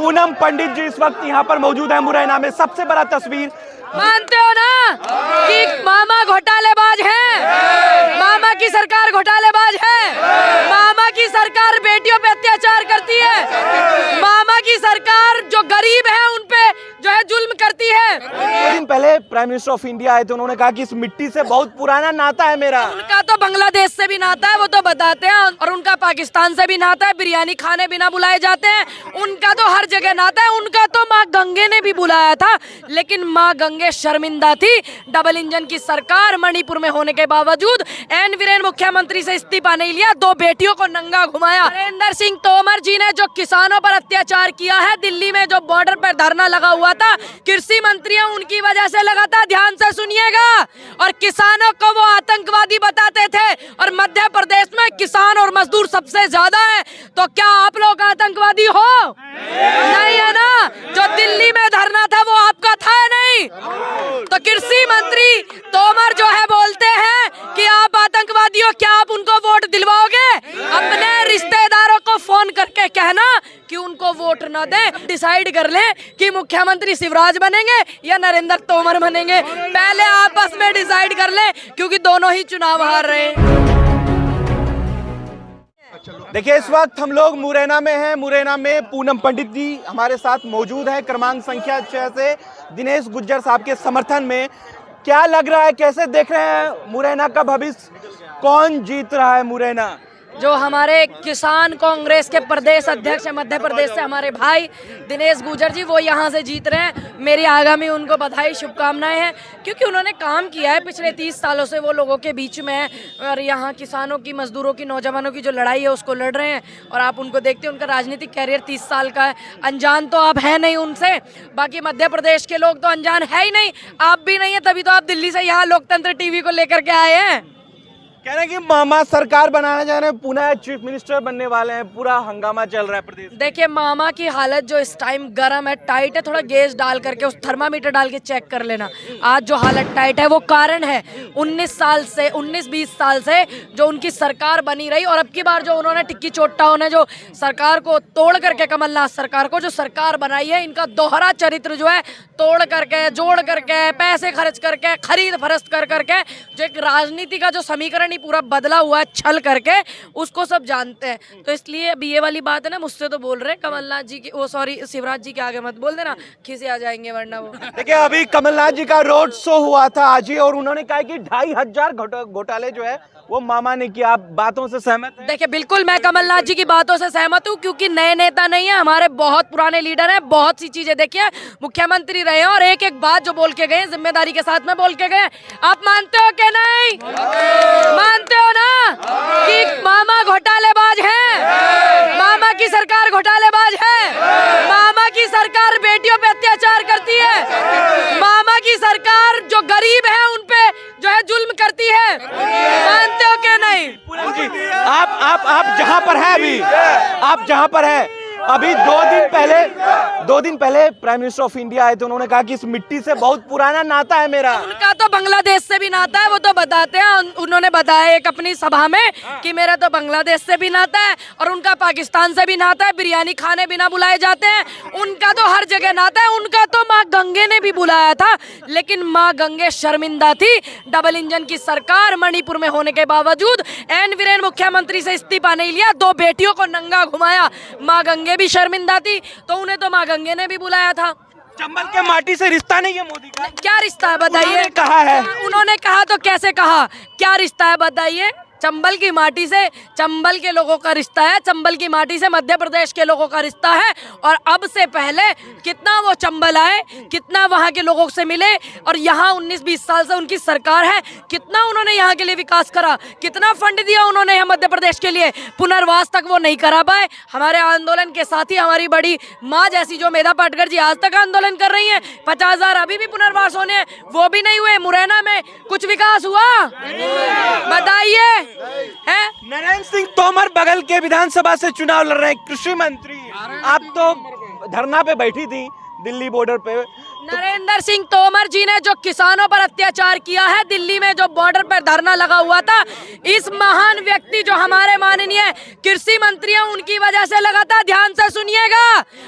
पूनम पंडित जी इस वक्त यहाँ पर मौजूद है मुरैना में। सबसे बड़ा तस्वीर मानते हो ना कि मामा घोटालेबाज है, मामा की सरकार घोटालेबाज है, मामा की सरकार बेटियों पे अत्याचार करती है, मामा की सरकार जो गरीब है उन पे जो है जुल्म करती है। 2 दिन पहले प्राइम मिनिस्टर ऑफ इंडिया आए थे, उन्होंने कहा कि इस मिट्टी से बहुत पुराना नाता है मेरा। उनका तो बांग्लादेश से भी नाता है, वो तो बताते हैं, और उनका पाकिस्तान से भी नाता है, बिरयानी खाने बिना बुलाए जाते हैं, उनका तो हर जगह नाता है। उनका तो माँ गंगे ने भी बुलाया था, लेकिन माँ गंगे शर्मिंदा थी। डबल इंजन की सरकार मणिपुर में होने के बावजूद एन वीरेन मुख्यमंत्री से इस्तीफा नहीं लिया, 2 बेटियों को नंगा घुमाया। नरेंद्र सिंह तोमर जी ने जो किसानों पर अत्याचार किया है, दिल्ली में जो बॉर्डर पर धरना लगा हुआ था, कृषि मंत्री उनकी वजह से लगा था, ध्यान से सुनिएगा। और किसानों को वो आतंकवादी बताते थे, और मध्य प्रदेश में किसान और मजदूर सबसे ज्यादा है, तो क्या आप लोग आतंकवादी हो? नहीं है ना। जो दिल्ली में धरना था वो आपका था नहीं। तो कृषि मंत्री तोमर जो है बोलते हैं कि आप आतंकवादी हो, क्या आप उनको वोट दिलवाओगे? अपने रिश्तेदारों को फोन करके कहना कि उनको वोट न दें, डिसाइड कर लें कि मुख्यमंत्री शिवराज बनेंगे या नरेंद्र तोमर बनेंगे। पहले आपस में डिसाइड कर लें, क्योंकि दोनों ही चुनाव हार रहे हैं। देखिए इस वक्त हम लोग मुरैना में हैं। मुरैना में पूनम पंडित जी हमारे साथ मौजूद है, क्रमांक संख्या 6 से दिनेश गुज्जर साहब के समर्थन में। क्या लग रहा है, कैसे देख रहे हैं मुरैना का भविष्य, कौन जीत रहा है मुरैना? जो हमारे किसान कांग्रेस के प्रदेश अध्यक्ष है मध्य प्रदेश से, हमारे भाई दिनेश गुज्जर जी, वो यहाँ से जीत रहे हैं। मेरी आगामी उनको बधाई शुभकामनाएं हैं, क्योंकि उन्होंने काम किया है पिछले 30 सालों से, वो लोगों के बीच में है, और यहाँ किसानों की, मजदूरों की, नौजवानों की जो लड़ाई है उसको लड़ रहे हैं। और आप उनको देखते हैं, उनका राजनीतिक कैरियर 30 साल का है, अनजान तो आप हैं नहीं उनसे। बाकी मध्य प्रदेश के लोग तो अनजान है ही नहीं, आप भी नहीं है, तभी तो आप दिल्ली से यहाँ लोकतंत्र टीवी को लेकर के आए हैं। कह रहे हैं कि मामा सरकार बनाना जा रहे हैं, पुनः चीफ मिनिस्टर बनने वाले हैं, पूरा हंगामा चल रहा है प्रदेश। देखिए मामा की हालत जो इस टाइम गर्म है, टाइट है, थोड़ा गेज डाल करके, उस थर्मामीटर डाल के चेक कर लेना। आज जो हालत टाइट है वो कारण है 19-20 साल से जो उनकी सरकार बनी रही, और अब की बार जो उन्होंने टिक्की चोट्टा ने जो सरकार को तोड़ करके, कमलनाथ सरकार को जो सरकार बनाई है, इनका दोहरा चरित्र जो है, तोड़ करके, जोड़ करके, पैसे खर्च करके, खरीद फरोख्त कर करके, जो एक राजनीति का जो समीकरण पूरा बदला हुआ है छल करके, उसको सब जानते हैं। तो इसलिए अभी ये वाली बात है ना, मुझसे तो बोल रहे हैं कमलनाथ जी की, वो सॉरी शिवराज जी के आगे मत बोल देना, खिसे आ जाएंगे वरना वो। देखिए अभी कमलनाथ जी का रोड शो हुआ था आज ही, और उन्होंने कहा कि 2500 घोटाले जो है वो मामा ने किया। आप बातों से सहमत हैं? देखिए बिल्कुल मैं कमलनाथ जी की बातों से सहमत हूँ, क्योंकि नए नेता नहीं है, हमारे बहुत पुराने लीडर हैं, बहुत सी चीजें देखिए, मुख्यमंत्री रहे हैं, और एक एक बात जो बोल के गए, जिम्मेदारी के साथ में बोल के गए। आप मानते हो कि नहीं? मानते हो ना कि मामा घोटालेबाज है, मामा की सरकार घोटालेबाज है, मामा की सरकार बेटियों पे अत्याचार करती है, मामा की सरकार जो गरीब है उन पे जो है जुल्म करती है। मानते हो कि नहीं? आप जहां पर हैं अभी, आप जहां पर हैं अभी, 2 दिन पहले प्राइम मिनिस्टर ऑफ इंडिया आए थे, उन्होंने कहा कि इस मिट्टी से बहुत पुराना नाता है मेरा। उनका तो बांग्लादेश से भी नाता है, वो तो बताते हैं, उन्होंने बताया एक अपनी सभा में कि मेरा तो बांग्लादेश से भी नाता है, और उनका पाकिस्तान से भी नाता है, बिरयानी खाने बिना बुलाए जाते हैं, उनका तो हर जगह नाता है। उनका तो माँ गंगे ने भी बुलाया था, लेकिन माँ गंगे शर्मिंदा थी। डबल इंजन की सरकार मणिपुर में होने के बावजूद एन वीरेन मुख्यमंत्री से इस्तीफा नहीं लिया, 2 बेटियों को नंगा घुमाया। माँ गंगे भी शर्मिंदा थी, तो उन्हें तो माँ गंगे ने भी बुलाया था। चंबल के माटी से रिश्ता नहीं है मोदी का? क्या रिश्ता है बताइए? उन्होंने कहा है। उन्होंने कहा तो कैसे कहा? क्या रिश्ता है बताइए? चंबल की माटी से चंबल के लोगों का रिश्ता है, चंबल की माटी से मध्य प्रदेश के लोगों का रिश्ता है। और अब से पहले कितना वो चंबल आए, कितना वहाँ के लोगों से मिले, और यहाँ 19-20 साल से उनकी सरकार है, कितना उन्होंने यहाँ के लिए विकास करा, कितना फंड दिया उन्होंने यहाँ मध्य प्रदेश के लिए, पुनर्वास तक वो नहीं करा पाए। हमारे आंदोलन के साथ ही हमारी बड़ी माँ जैसी जो मेधा पाटकर जी आज तक आंदोलन कर रही हैं, 50,000 अभी भी पुनर्वास होने हैं, वो भी नहीं हुए। मुरैना में कुछ विकास हुआ बताइए? है नरेंद्र सिंह तोमर बगल के विधानसभा से चुनाव लड़ रहे हैं, कृषि मंत्री। आप तो धरना पे बैठी थी दिल्ली बॉर्डर पे, नरेंद्र सिंह तोमर जी ने जो किसानों पर अत्याचार किया है, दिल्ली में जो बॉर्डर पर धरना लगा हुआ था, इस महान व्यक्ति जो हमारे माननीय कृषि मंत्री हैं, उनकी वजह से लगा था। ध्यान से सुनिएगा।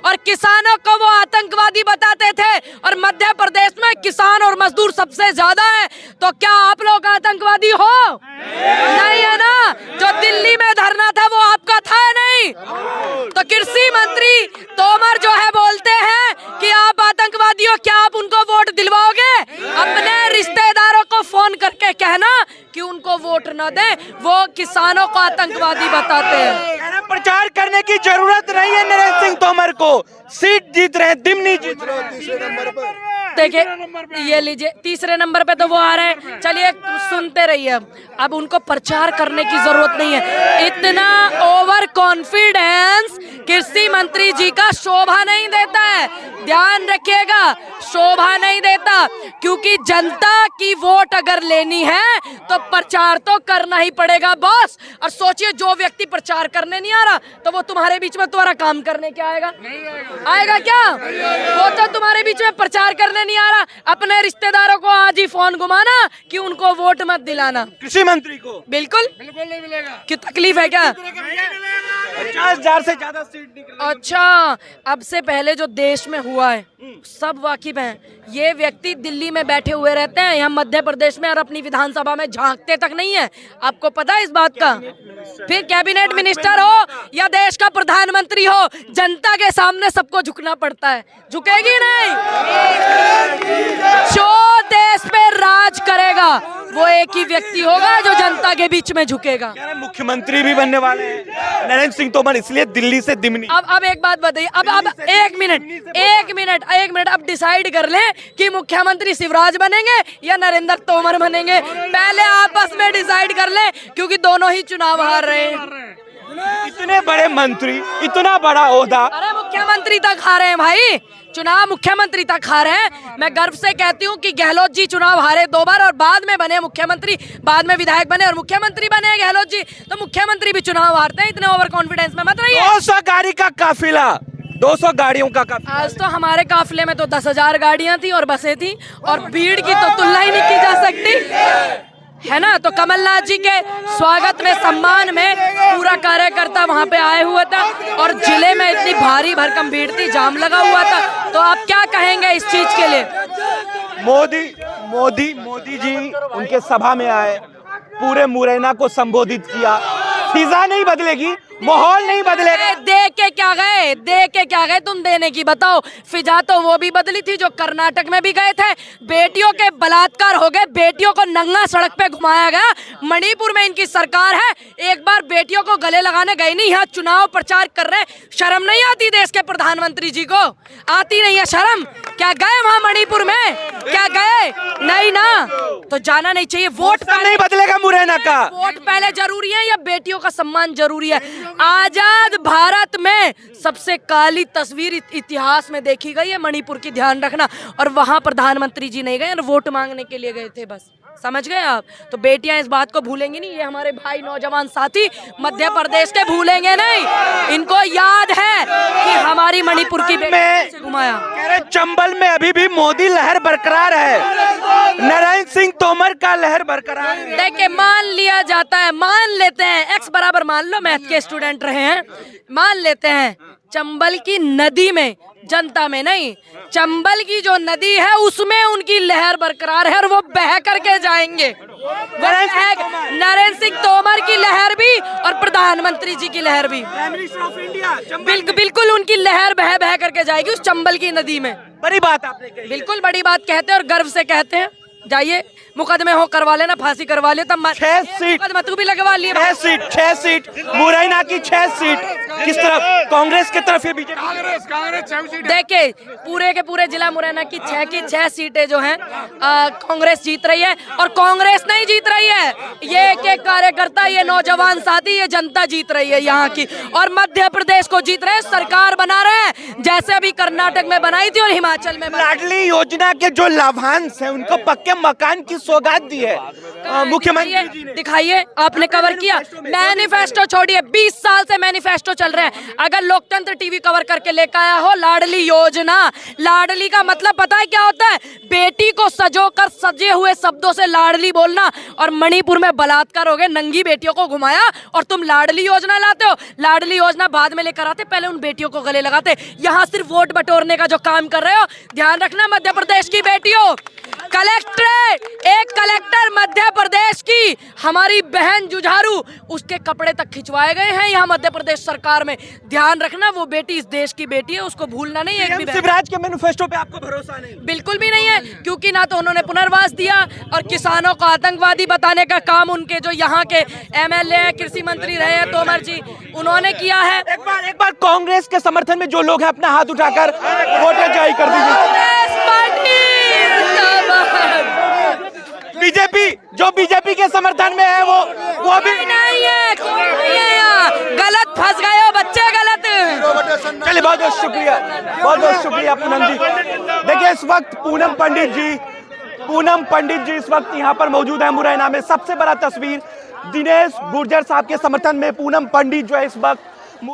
और किसानों को वो आतंकवादी बताते थे, और मध्य प्रदेश में किसान और मजदूर सबसे ज्यादा है। तो क्या आप लोग आतंकवादी हो? नहीं है ना। जो दिल्ली में धरना था वो आपका था या नहीं? तो कृषि मंत्री तोमर जो है बोलते हैं कि आप आतंकवादी हो, क्या आप उनको वोट दिलवाओगे? अपने रिश्तेदारों को फोन करके कहना कि उनको वोट न दें, वो किसानों को आतंकवादी बताते हैं। प्रचार करने की जरूरत नहीं है नरेंद्र सिंह तोमर को, सीट जीत रहे हैं, दिमनी जीत रहे हैं। तीसरे नंबर पर देखिए, ये लीजिए, तीसरे नंबर पे तो वो आ रहे हैं। चलिए सुनते रहिए। अब उनको प्रचार करने की जरूरत नहीं है। इतना ओवर कॉन्फिडेंस कृषि मंत्री जी का शोभा नहीं देता है। ध्यान रखिएगा, शोभा नहीं देता, क्योंकि जनता की वोट अगर लेनी है तो प्रचार तो करना ही पड़ेगा बॉस। और सोचिए, जो व्यक्ति प्रचार करने नहीं आ रहा तो वो तुम्हारे बीच में तुम्हारा काम करने क्या आएगा? आएगा क्या? वो तो तुम्हारे बीच में प्रचार करने नहीं आ रहा। अपने रिश्तेदारों को आज ही फोन घुमाना कि उनको वोट मत दिलाना। कृषि मंत्री को बिल्कुल नहीं मिलेगा। क्यों, तकलीफ है क्या? 50,000 से ज्यादा सीट निकली। अच्छा, अब से पहले जो देश में हुआ है सब वाकिफ हैं। ये व्यक्ति दिल्ली में बैठे हुए रहते हैं, यहाँ मध्य प्रदेश में, और अपनी विधानसभा में झांकते तक नहीं है। आपको पता है इस बात का? फिर कैबिनेट मिनिस्टर हो या देश का प्रधानमंत्री हो, जनता के सामने सबको झुकना पड़ता है। झुकेगी नहीं। जो देश पे राज करेगा वो एक ही व्यक्ति होगा जो जनता के बीच में झुकेगा। मुख्यमंत्री भी बनने वाले हैं नरेंद्र सिंह तोमर, इसलिए दिल्ली से दिमनी। अब एक बात बताइए, अब एक मिनट अब डिसाइड कर लें कि मुख्यमंत्री शिवराज बनेंगे या नरेंद्र तोमर बनेंगे। पहले आपस में डिसाइड कर लें, क्योंकि दोनों ही चुनाव हार रहे हैं। इतने बड़े मंत्री, इतना बड़ा ओहदा। अरे मुख्यमंत्री तक हारे हैं भाई, चुनाव मुख्यमंत्री तक हारे हैं। मैं गर्व से कहती हूँ कि गहलोत जी चुनाव हारे 2 बार और बाद में बने मुख्यमंत्री, बाद में विधायक बने और मुख्यमंत्री बने गहलोत जी। तो मुख्यमंत्री भी चुनाव हारते हैं। इतने ओवर कॉन्फिडेंस में मत रहिए। 200 गाड़ी का काफिला, 200 गाड़ियों का काफिला। आज तो हमारे काफिले में तो 10,000 गाड़ियां थी और बसें थी, और भीड़ की तो तुलना ही नहीं की जा सकती, है ना। तो कमलनाथ जी के स्वागत में, सम्मान में पूरा कार्यकर्ता वहां पे आए हुआ था, और जिले में इतनी भारी भरकम भीड़ थी, जाम लगा हुआ था। तो आप क्या कहेंगे इस चीज के लिए? मोदी जी उनके सभा में आए, पूरे मुरैना को संबोधित किया। फिजा नहीं बदलेगी, माहौल नहीं बदलेगा। दे के क्या गए? तुम देने की बताओ। फिजा तो वो भी बदली थी जो कर्नाटक में भी गए थे। बेटियों के बलात्कार हो गए, बेटियों को नंगा सड़क पे घुमाया गया। मणिपुर में इनकी सरकार है, एक बार बेटियों को गले लगाने गई नहीं, यहाँ चुनाव प्रचार कर रहे। शर्म नहीं आती देश के प्रधानमंत्री जी को? आती नहीं है शर्म? क्या गए वहाँ मणिपुर में? क्या गए? नहीं ना। तो जाना नहीं चाहिए। वोट नहीं बदलेगा मुरैना का। वोट पहले जरूरी है या बेटियों का सम्मान जरूरी है? आजाद भारत में सबसे काली तस्वीर इतिहास में देखी गई है मणिपुर की, ध्यान रखना। और वहां प्रधानमंत्री जी नहीं गए, वोट मांगने के लिए गए थे बस। समझ गए आप? तो बेटियां इस बात को भूलेंगी नहीं। ये हमारे भाई नौजवान साथी मध्य प्रदेश के भूलेंगे नहीं। इनको याद है कि हमारी मणिपुर की बेटी घुमाया। चंबल में अभी भी मोदी लहर बरकरार है, नरेंद्र सिंह तोमर का लहर बरकरार है। देखिए, मान लिया जाता है, मान लेते हैं, x बराबर मान लो, मैथ के स्टूडेंट रहे हैं, मान लेते हैं चंबल की नदी में, जनता में नहीं, चंबल की जो नदी है उसमें उनकी लहर बरकरार है, और वो बह करके जाएंगे। नरेंद्र सिंह तोमर की लहर भी और प्रधानमंत्री जी की लहर भी, बिल्कुल उनकी लहर बह बह करके जाएगी उस चंबल की नदी में। बड़ी बात आपने कही। बिल्कुल बड़ी बात कहते हैं और गर्व से कहते हैं। जाइए, मुकदमे हो करवा लेना, फांसी करवा ले, तब 6 सीट मुकदमा तू भी लगवा लिए। 6 सीट मुरैना की 6 सीट किस तरफ? कांग्रेस की तरफ या बीजेपी? कांग्रेस 6 सीट। देखिए, पूरे के पूरे जिला मुरैना की 6 सीटें जो हैं कांग्रेस जीत रही है, और कांग्रेस नहीं जीत रही है, ये एक कार्यकर्ता, ये नौजवान साथी, ये जनता जीत रही है यहाँ की, और मध्य प्रदेश को जीत रहे हैं, सरकार बना रहे हैं, जैसे अभी कर्नाटक में बनाई थी और हिमाचल में। लाडली योजना के जो लाभांश है उनको पक्के मकान की सौगात दी है मुख्यमंत्री जी ने। दिखाइए, आपने कवर किया? मैनिफेस्टो छोड़िए, 20 साल से मैनिफेस्टो चल रहे हैं। अगर लोकतंत्र टीवी कवर करके लेकर आया हो लाडली योजना, लाडली का मतलब पता है क्या होता है? बेटी को सजोकर सजे हुए शब्दों से लाडली बोलना। और मणिपुर में बलात्कार हो गए, नंगी बेटियों को घुमाया और तुम लाडली योजना लाते हो। लाडली योजना बाद में लेकर आते, पहले उन बेटियों को गले लगाते। यहाँ सिर्फ वोट बटोरने का जो काम कर रहे हो, ध्यान रखना मध्य प्रदेश की बेटियों। कलेक्ट्रेट, एक कलेक्टर मध्य प्रदेश की हमारी बहन जुझारू, उसके कपड़े तक खिंचवाए गए हैं यहाँ मध्य प्रदेश सरकार में। ध्यान रखना, वो बेटी इस देश की बेटी है, उसको भूलना नहीं है। एक भी शिवराज के मैनिफेस्टो पे आपको भरोसा नहीं? बिल्कुल भी नहीं है, क्योंकि ना तो उन्होंने पुनर्वास दिया और किसानों को आतंकवादी बताने का काम उनके जो यहाँ के एमएलए हैं, कृषि मंत्री रहे हैं तोमर जी, उन्होंने किया है। एक बार कांग्रेस के समर्थन में जो लोग हैं अपना हाथ उठाकर वोट जारी कर दीजिए। बीजेपी, जो बीजेपी के समर्थन में है वो भी नहीं है, कोई नहीं है यहाँ। गलत फंस गए हो बच्चे, गलत। चलिए, बहुत बहुत शुक्रिया, बहुत बहुत शुक्रिया पूनम जी। देखिए, इस वक्त पूनम पंडित जी इस वक्त यहाँ पर मौजूद है मुरैना में। सबसे बड़ा तस्वीर, दिनेश गुर्जर साहब के समर्थन में पूनम पंडित जो है इस वक्त